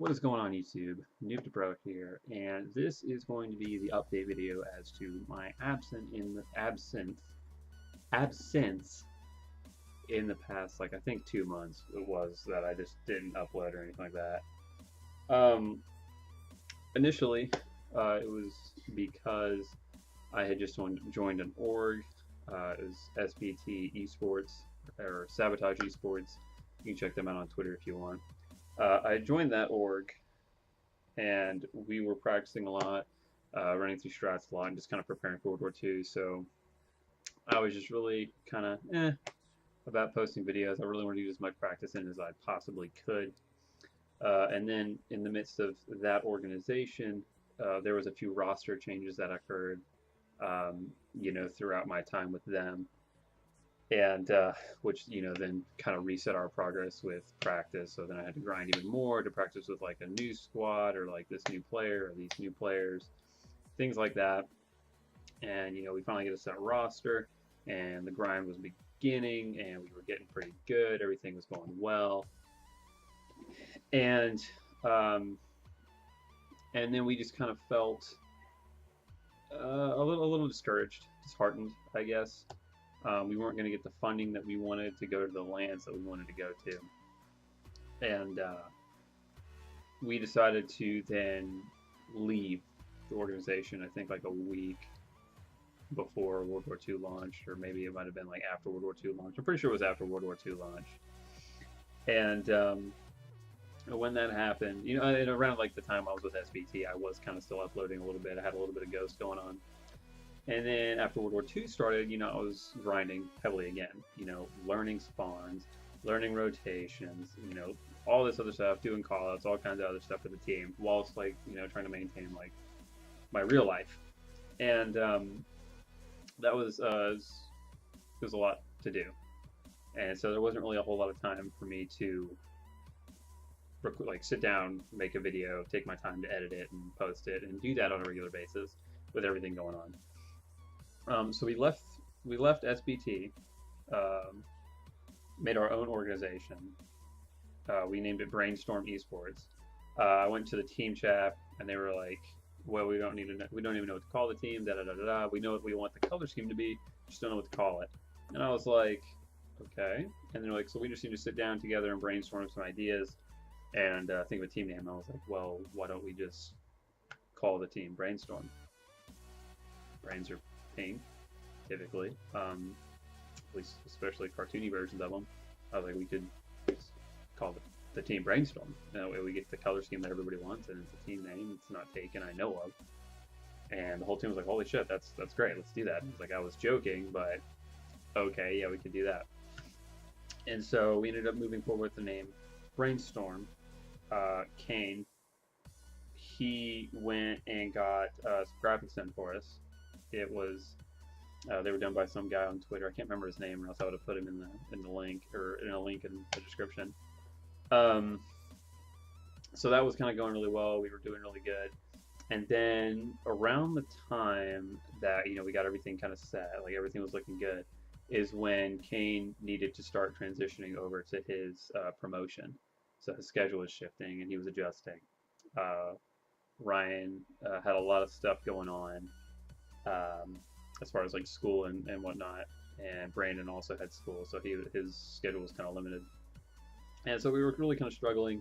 What is going on YouTube? NEWBtoPRO here, and this is going to be the update video as to my absence in the past, like I think 2 months it was that I just didn't upload or anything like that. Initially, it was because I had just joined an org. It was SBT Esports or Sabotage Esports. You can check them out on Twitter if you want. I joined that org, and we were practicing a lot, running through strats a lot, and just kind of preparing for World War II. So I was just really kind of about posting videos. I really wanted to do as much practice in as I possibly could. And then in the midst of that organization, there was a few roster changes that occurred, throughout my time with them. And which then kind of reset our progress with practice. So then I had to grind even more to practice with like a new squad or like this new player or these new players, things like that. And we finally get a set roster, and the grind was beginning, and we were getting pretty good. Everything was going well, and then we just kind of felt a little discouraged, disheartened, I guess. We weren't going to get the funding that we wanted to go to the lands that we wanted to go to. And we decided to then leave the organization, I think like a week before World War II launched, or maybe it might have been like after World War II launched. I'm pretty sure it was after World War II launched. And when that happened, and around like the time I was with SBT, I was kind of still uploading a little bit. I had a little bit of Ghost going on. And then after World War II started, I was grinding heavily again, learning spawns, learning rotations, all this other stuff, doing callouts, all kinds of other stuff for the team, whilst like, trying to maintain like my real life. And that was, it was a lot to do. And so there wasn't really a whole lot of time for me to like sit down, make a video, take my time to edit it and post it, and do that on a regular basis with everything going on. So we left SBT, made our own organization. We named it Brainstorm Esports. I went to the team chat, and they were like, "Well, we don't even know what to call the team. Da da da da da. We know what we want the color scheme to be, just don't know what to call it." And I was like, "Okay." And they're like, "So we just need to sit down together and brainstorm some ideas, and think of a team name." And I was like, "Well, why don't we just call the team Brainstorm? Brains are pink, typically, at least especially cartoony versions of them." I was like, we could just call the team Brainstorm. That way we get the color scheme that everybody wants, and it's a team name. It's not taken, I know of. And the whole team was like, "Holy shit, that's great. Let's do that." Like, I was joking, but okay, yeah, we could do that. And so we ended up moving forward with the name Brainstorm. Kane, he went and got some graphics done for us. It was they were done by some guy on Twitter. I can't remember his name, or else I would have put him in the link, or in a link in the description. So that was kind of going really well. We were doing really good. And then around the time that we got everything kind of set, like everything was looking good, is when Kane needed to start transitioning over to his promotion. So his schedule was shifting, and he was adjusting. Ryan had a lot of stuff going on. As far as like school and whatnot, and Brandon also had school, so his schedule was kind of limited, and so we were really kind of struggling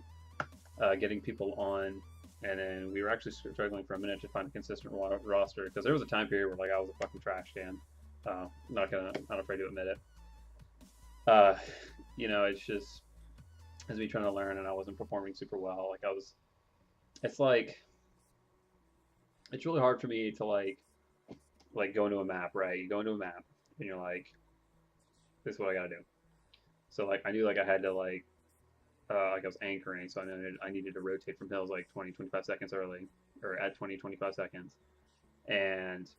getting people on. And then we were actually struggling for a minute to find a consistent roster, because there was a time period where like I was a fucking trash can. Not afraid to admit it. It's just as me trying to learn, and I wasn't performing super well. Like it's really hard for me to like go into a map, right? You go into a map and you're like, this is what I gotta do. So like I knew like I had to like I was anchoring, so I needed to rotate from hills like 20-25 seconds early, or at 20-25 seconds. And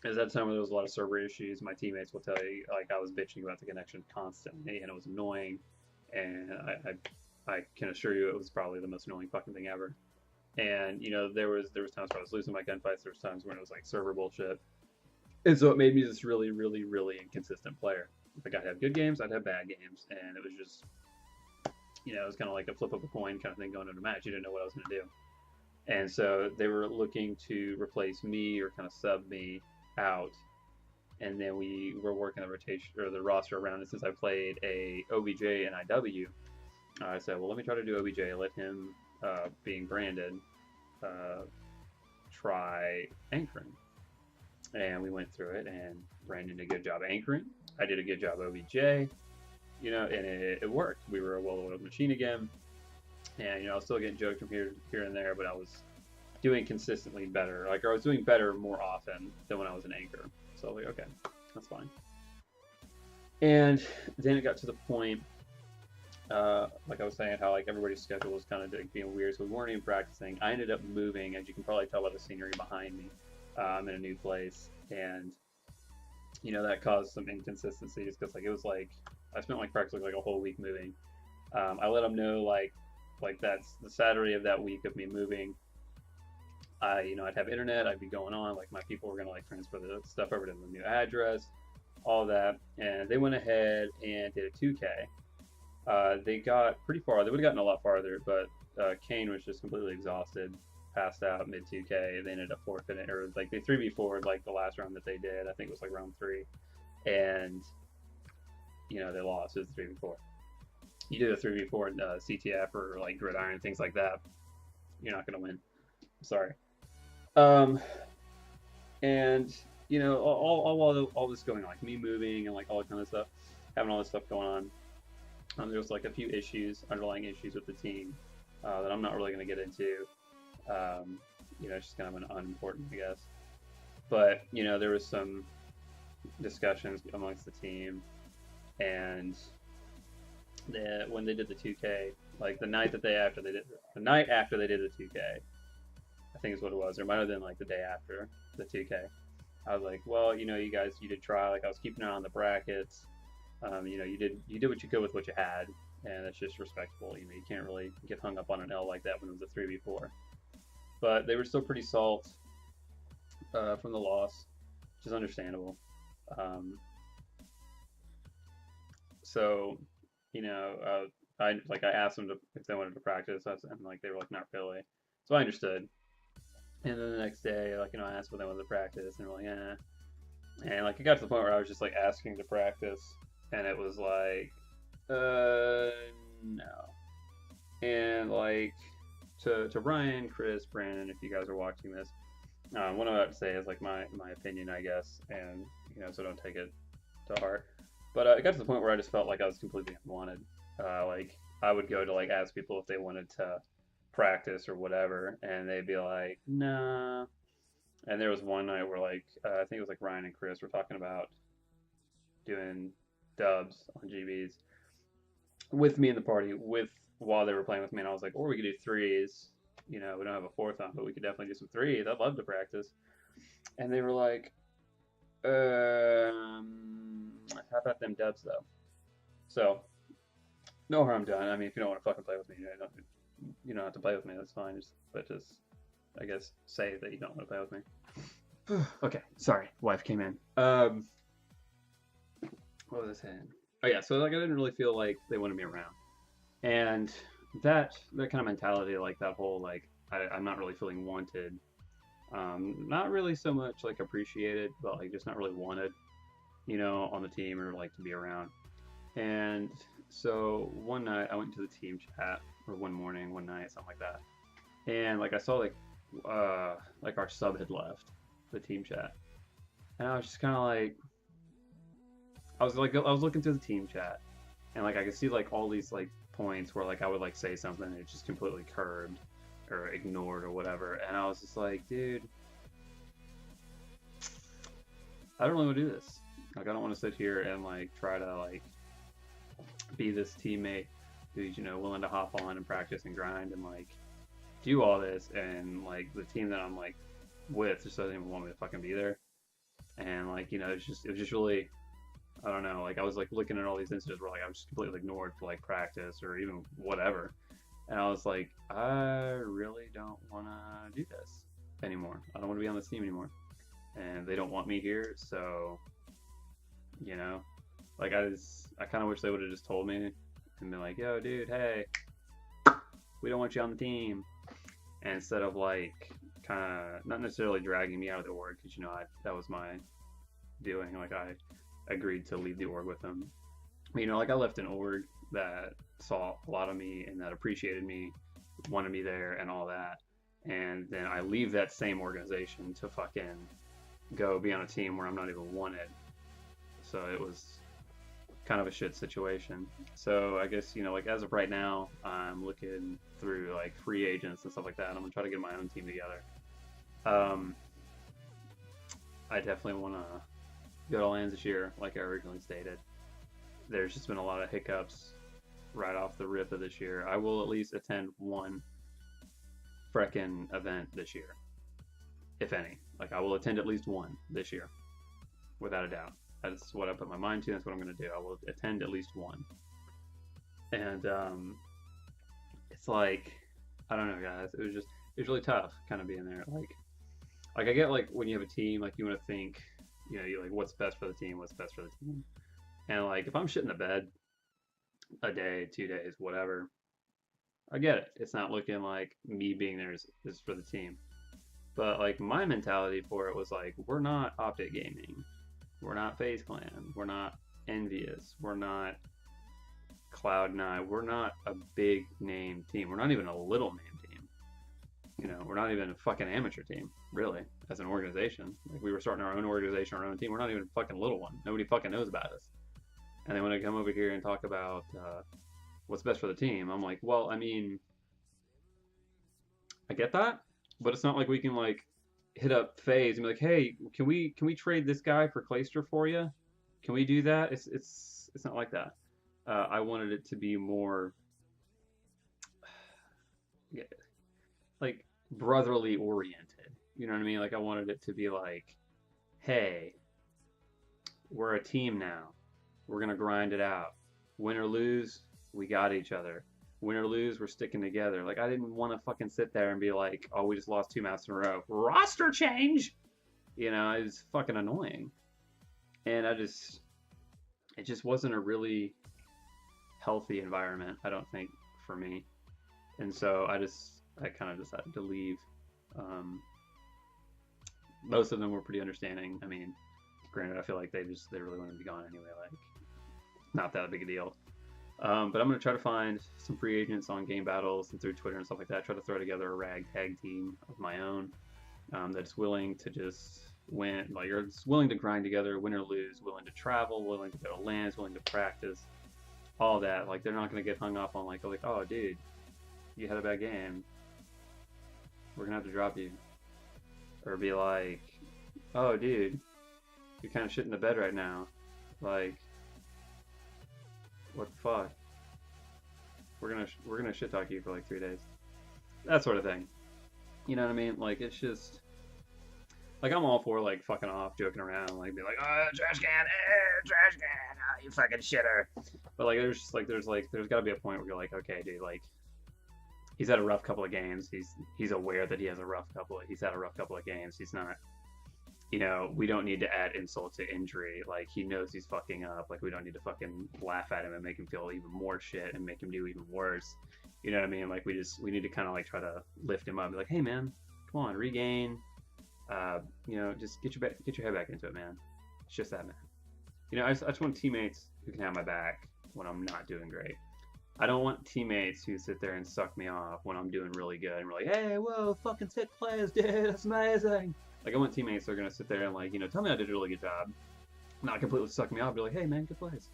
as that time when there was a lot of server issues, my teammates will tell you like I was bitching about the connection constantly, and it was annoying. And I can assure you it was probably the most annoying fucking thing ever. And there was times where I was losing my gunfights. There was times when it was like server bullshit, and so it made me this really, really, really inconsistent player. Like I'd have good games, I'd have bad games, and it was just You know, it was kind of like a flip of a coin kind of thing going into a match. You didn't know what I was going to do. And so they were looking to replace me or kind of sub me out. And then we were working the rotation or the roster around it. Since I played a OBJ and IW, I said, well, let me try to do OBJ. Let him, being Brandon, try anchoring. And we went through it, and Brandon did a good job anchoring. I did a good job OBJ, you know, and it worked. We were a well-oiled machine again. And, you know, I was still getting joked from here and there, but I was doing consistently better. Like, I was doing better more often than when I was an anchor. So I was like, okay, that's fine. And then it got to the point, like I was saying, how like everybody's schedule was kind of being weird, so we weren't even practicing. I ended up moving, as you can probably tell by the scenery behind me. I'm in a new place, and you know that caused some inconsistencies because like it was like I spent like practically like a whole week moving. I let them know like that's the Saturday of that week of me moving. I'd have internet, I'd be going on, like my people were gonna like transfer the stuff over to the new address, all that, and they went ahead and did a 2K. They got pretty far. They would have gotten a lot farther, but Kane was just completely exhausted, passed out mid 2K. They ended up forfeiting, or like they 3v4'd like the last round that they did. I think it was like round 3, and you know they lost. It was 3v4. You did a 3v4 in CTF or like Gridiron, things like that, you're not gonna win. Sorry. And you know, all this going on, like me moving and like all that kind of stuff, having all this stuff going on. There's like a few underlying issues with the team that I'm not really going to get into. You know, it's just kind of an unimportant, I guess. But you know, there was some discussions amongst the team, and when they did the 2K, like the night after they did the 2K, I think is what it was. Or it might have been like the day after the 2K. I was like, well, you know, you guys, you did try. Like I was keeping an eye on the brackets. You know, you did what you could with what you had, and that's just respectable. You know, you can't really get hung up on an L like that when it was a 3v4. But they were still pretty salt from the loss, which is understandable. So, you know, I asked them if they wanted to practice, and like they were like, not really. So I understood. And then the next day, like, you know, I asked if they wanted to practice, and they're like, eh. And like it got to the point where I was just like asking to practice, and it was like, no. And like to Ryan, Chris, Brandon, if you guys are watching this, what I'm about to say is like my opinion, I guess, and you know, so don't take it to heart. But it got to the point where I just felt like I was completely unwanted. Like I would go to like ask people if they wanted to practice or whatever, and they'd be like, nah. And there was one night where like I think it was like Ryan and Chris were talking about doing dubs on GBs with me in the party while they were playing with me, and I was like, or we could do threes. You know, we don't have a fourth on, but we could definitely do some threes. I'd love to practice. And they were like, how about them dubs though? So no harm done. I mean, if you don't want to fucking play with me, you don't have to play with me. That's fine. But I guess say that you don't want to play with me. Okay, sorry, wife came in. What was I saying? Oh yeah, so like I didn't really feel like they wanted me around, and that kind of mentality, like that whole like I'm not really feeling wanted, not really so much like appreciated, but like just not really wanted, you know, on the team or like to be around. And so one night I went into the team chat, or one night, something like that, and like I saw like our sub had left the team chat, and I was just kind of like. I was looking through the team chat, and like I could see like all these like points where like I would like say something and it's just completely curbed or ignored or whatever, and I was just like, dude, I don't really want to do this. Like I don't want to sit here and like try to like be this teammate who's, you know, willing to hop on and practice and grind and like do all this, and like the team that I'm like with just doesn't even want me to fucking be there. And like, you know, it was just really, I don't know, like I was like looking at all these instances where like I was just completely ignored for like practice or even whatever, and I was like, I really don't want to do this anymore. I don't want to be on this team anymore, and they don't want me here. So, you know, like I kind of wish they would have just told me and be like, yo, dude, hey, we don't want you on the team. And instead of like kind of not necessarily dragging me out of the org, because that was my doing. Like I agreed to leave the org with them. Like I left an org that saw a lot of me and that appreciated me, wanted me there, and all that. And then I leave that same organization to fucking go be on a team where I'm not even wanted. So it was kind of a shit situation. So I guess, like as of right now, I'm looking through like free agents and stuff like that. I'm gonna try to get my own team together. I definitely want to go to LANs this year, like I originally stated. There's just been a lot of hiccups right off the rip of this year. I will at least attend one frickin' event this year, if any. Like I will attend at least one this year, without a doubt. That's what I put my mind to. That's what I'm going to do. I will attend at least one. And it's like, I don't know, guys. It was really tough kind of being there. Like I get like when you have a team, like you want to think, you like what's best for the team, what's best for the team. And like if I'm shitting the bed a day, 2 days, whatever, I get it. It's not looking like me being there is for the team. But like my mentality for it was like, we're not Optic Gaming. We're not FaZe Clan. We're not Envious. We're not Cloud9. We're not a big name team. We're not even a little name team. We're not even a fucking amateur team, really, as an organization. Like we were starting our own organization, our own team. We're not even a fucking little one. Nobody fucking knows about us. And then when I come over here and talk about what's best for the team, I'm like, well, I mean, I get that, but it's not like we can like hit up FaZe and be like, hey, can we trade this guy for Clayster for you? Can we do that? It's not like that. I wanted it to be more like brotherly oriented. You know what I mean? Like I wanted it to be like, hey, we're a team now. We're gonna grind it out. Win or lose, we got each other. Win or lose, we're sticking together. Like I didn't want to fucking sit there and be like, oh, we just lost 2 matches in a row. Roster change. It was fucking annoying. And it just wasn't a really healthy environment, I don't think, for me. And so I kind of decided to leave. Most of them were pretty understanding. I mean, granted, I feel like they really wanted to be gone anyway. Like, not that big a deal. But I'm going to try to find some free agents on game battles and through Twitter and stuff like that. Try to throw together a ragtag team of my own that's willing to just win, like, or it's willing to grind together, win or lose, willing to travel, willing to go to LANs, willing to practice, all that. Like, they're not going to get hung up on like, oh, dude, you had a bad game. We're going to have to drop you. Or be like, oh, dude, you're kind of shitting the bed right now. Like, what the fuck? We're gonna shit talk you for like 3 days. That sort of thing. You know what I mean? Like it's just like I'm all for like fucking off, joking around, like be like, oh, trash can, oh, you fucking shitter. But like there's got to be a point where you're like, okay, dude, like he's had a rough couple of games. He's aware that he's had a rough couple of games. He's not. We don't need to add insult to injury. Like, he knows he's fucking up. Like, we don't need to fucking laugh at him and make him feel even more shit and make him do even worse. You know what I mean? Like, we need to kind of, like, try to lift him up and be like, hey, man, come on, regain. Just get your head back into it, man. It's just that, man. I just want teammates who can have my back when I'm not doing great. I don't want teammates who sit there and suck me off when I'm doing really good and we're like, hey, whoa, fucking sick players, dude, that's amazing. Like, I want teammates that are going to sit there and, like, tell me I did a really good job. Not completely suck me off. Be like, hey, man, good plays.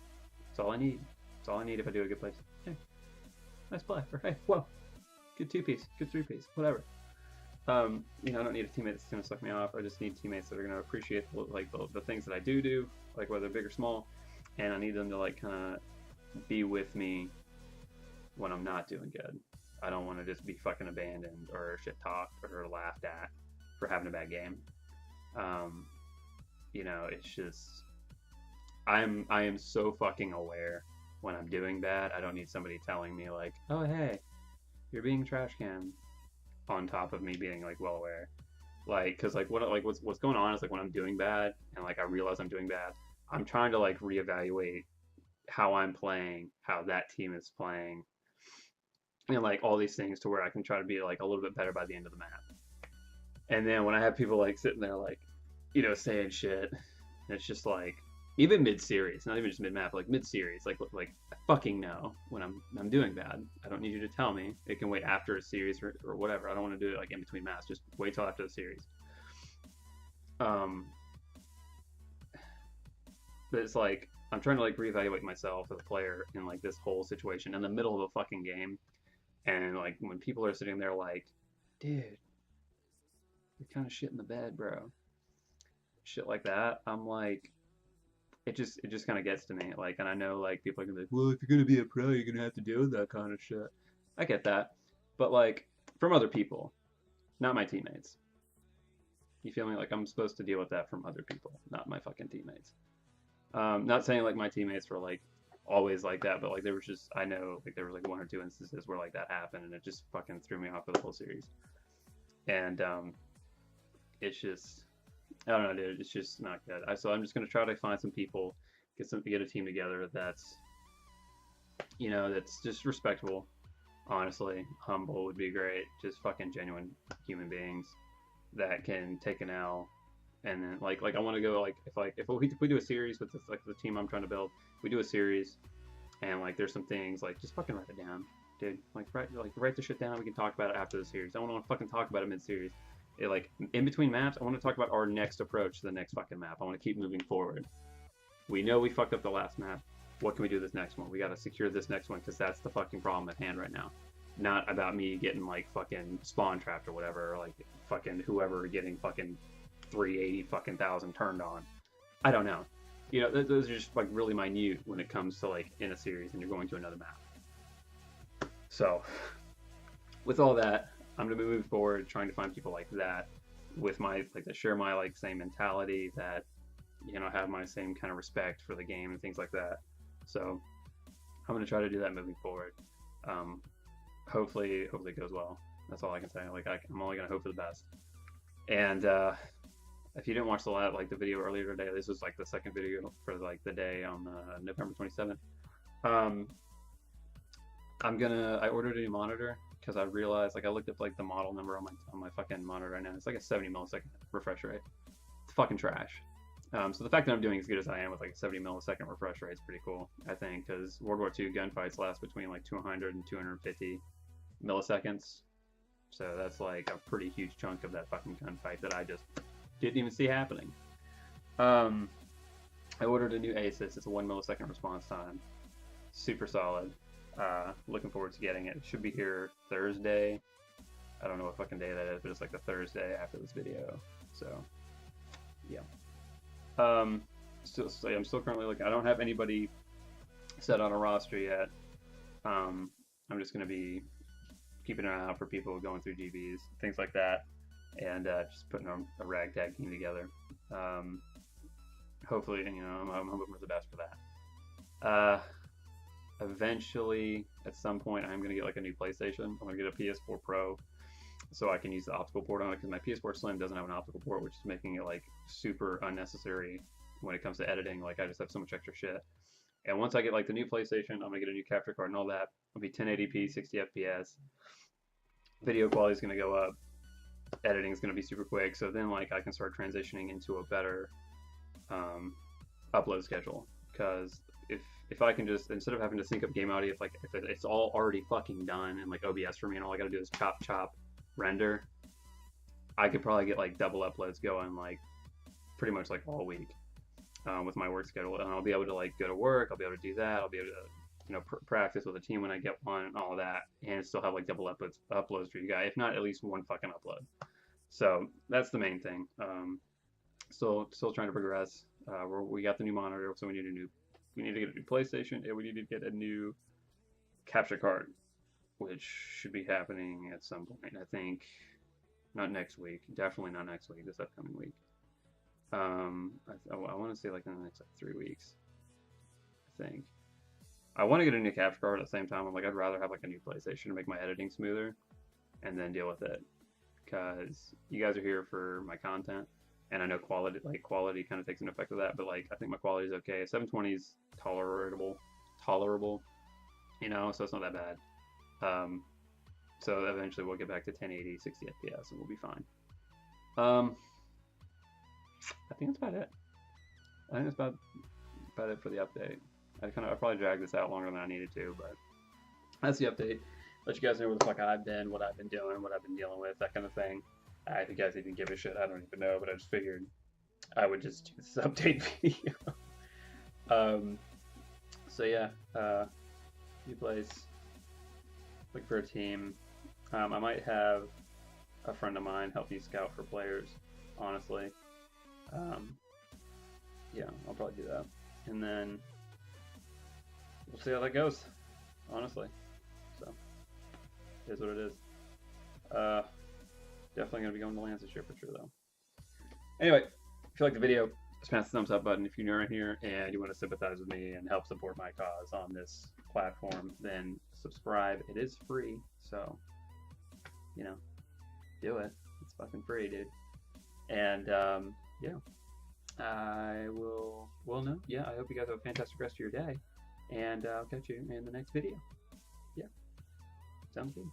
That's all I need. That's all I need if I do a good play. Hey, nice play. Or, hey, whoa, good 2-piece, good 3-piece, whatever. I don't need a teammate that's going to suck me off. I just need teammates that are going to appreciate, the things that I do, like, whether big or small. And I need them to, like, kind of be with me when I'm not doing good. I don't want to just be fucking abandoned or shit talked or laughed at for having a bad game. It's just I am so fucking aware when I'm doing bad. I don't need somebody telling me like, oh, hey, you're being trash can, on top of me being like well aware. Like, cause like what's going on is like when I'm doing bad and like I realize I'm doing bad, I'm trying to like reevaluate how I'm playing, how that team is playing, and like all these things to where I can try to be like a little bit better by the end of the map. And then when I have people like sitting there like, saying shit, it's just like even mid-series, not even just mid-map, like mid-series, like I fucking know when I'm doing bad. I don't need you to tell me. It can wait after a series or whatever. I don't want to do it like in between maps. Just wait till after the series. But it's like I'm trying to like reevaluate myself as a player in like this whole situation in the middle of a fucking game, and like when people are sitting there like, dude, you're kind of shit in the bed, bro. Shit like that. I'm like, it just kind of gets to me. Like, and I know like people are gonna be like, well, if you're gonna be a pro, you're gonna have to deal with that kind of shit. I get that, but like from other people, not my teammates. You feel me? Like I'm supposed to deal with that from other people, not my fucking teammates. Not saying like my teammates were like always like that, but like there was just I know like there was like one or two instances where like that happened, and it just fucking threw me off for the whole series. And it's just I don't know, dude. It's just not good. So I'm just gonna try to find some people, get a team together that's that's just respectable. Honestly, humble would be great. Just fucking genuine human beings that can take an L, and then like I want to go if we do a series with the team I'm trying to build, we do a series, and like there's some things like just fucking write it down, dude. Write the shit down. We can talk about it after the series. I don't want to fucking talk about it mid-series. Like in between maps, I want to talk about our next approach to the next fucking map. I want to keep moving forward. We know we fucked up the last map. What can we do this next one? We got to secure this next one because that's the fucking problem at hand right now. Not about me getting like fucking spawn trapped or whatever, or like fucking whoever getting fucking 380 fucking thousand turned on. I don't know. Those are just like really minute when it comes to like in a series and you're going to another map. So with all that, I'm gonna be moving forward, trying to find people like that, with my that share my like same mentality, that have my same kind of respect for the game and things like that. So I'm gonna try to do that moving forward. Hopefully it goes well. That's all I can say. Like I'm only gonna hope for the best. And if you didn't watch the video earlier today, this was like the second video for like the day on November 27th. I ordered a new monitor because I realized I looked up like the model number on my fucking monitor right now. It's like a 70 millisecond refresh rate. It's fucking trash. So the fact that I'm doing as good as I am with like a 70 millisecond refresh rate is pretty cool, I think, because World War II gunfights last between like 200 and 250 milliseconds. So that's like a pretty huge chunk of that fucking gunfight that I just didn't even see happening. I ordered a new Asus. It's a 1 millisecond response time. Super solid. Looking forward to getting it. It should be here Thursday. I don't know what fucking day that is, but it's like the Thursday after this video. So, yeah. I'm still currently looking. I don't have anybody set on a roster yet. I'm just gonna be keeping an eye out for people going through GBs, things like that, and just putting a ragtag team together. Hopefully, I'm hoping for the best for that. Eventually, at some point, I'm gonna get like a new PlayStation. I'm gonna get a PS4 Pro, so I can use the optical port on it, because my PS4 Slim doesn't have an optical port, which is making it like super unnecessary when it comes to editing. Like I just have so much extra shit. And once I get like the new PlayStation, I'm gonna get a new capture card and all that. It'll be 1080p, 60 FPS. Video quality is gonna go up. Editing is gonna be super quick. So then like I can start transitioning into a better upload schedule. Because if I can just, instead of having to sync up game audio, if it's all already fucking done in like OBS for me, and all I gotta do is chop render, I could probably get like double uploads going like pretty much like all week with my work schedule, and I'll be able to like go to work. I'll be able to do that. I'll be able to practice with a team when I get one and all that, and still have like double uploads for you guys, if not at least one fucking upload. So that's the main thing. Still trying to progress. We got the new monitor, so we need to get a new PlayStation, and we need to get a new capture card, which should be happening at some point. I think not next week. Definitely not next week. This upcoming week. I want to say like in the next like 3 weeks. I think. I want to get a new capture card at the same time. I'm like, I'd rather have like a new PlayStation to make my editing smoother, and then deal with it. Because you guys are here for my content, and I know quality kind of takes an effect of that. But like, I think my quality is okay. 720 is tolerable. tolerable, you know, so it's not that bad. So eventually we'll get back to 1080, 60 FPS, and we'll be fine. I think that's about it. I think that's about it for the update. I probably dragged this out longer than I needed to, but that's the update. Let you guys know where the fuck I've been, what I've been doing, what I've been dealing with, that kind of thing. If you guys even give a shit, I don't even know, but I just figured I would just do this update video. So yeah, new place, look for a team. I might have a friend of mine help me scout for players, honestly. Yeah, I'll probably do that. And then we'll see how that goes, honestly. So, it is what it is. Definitely going to be going to lands this year for sure, though. Anyway, if you like the video, smash the thumbs up button. If you're new here and you want to sympathize with me and help support my cause on this platform, then subscribe. It is free, so, you know, do it. It's fucking free, dude. And, yeah. I hope you guys have a fantastic rest of your day, and I'll catch you in the next video. Yeah, sounds good.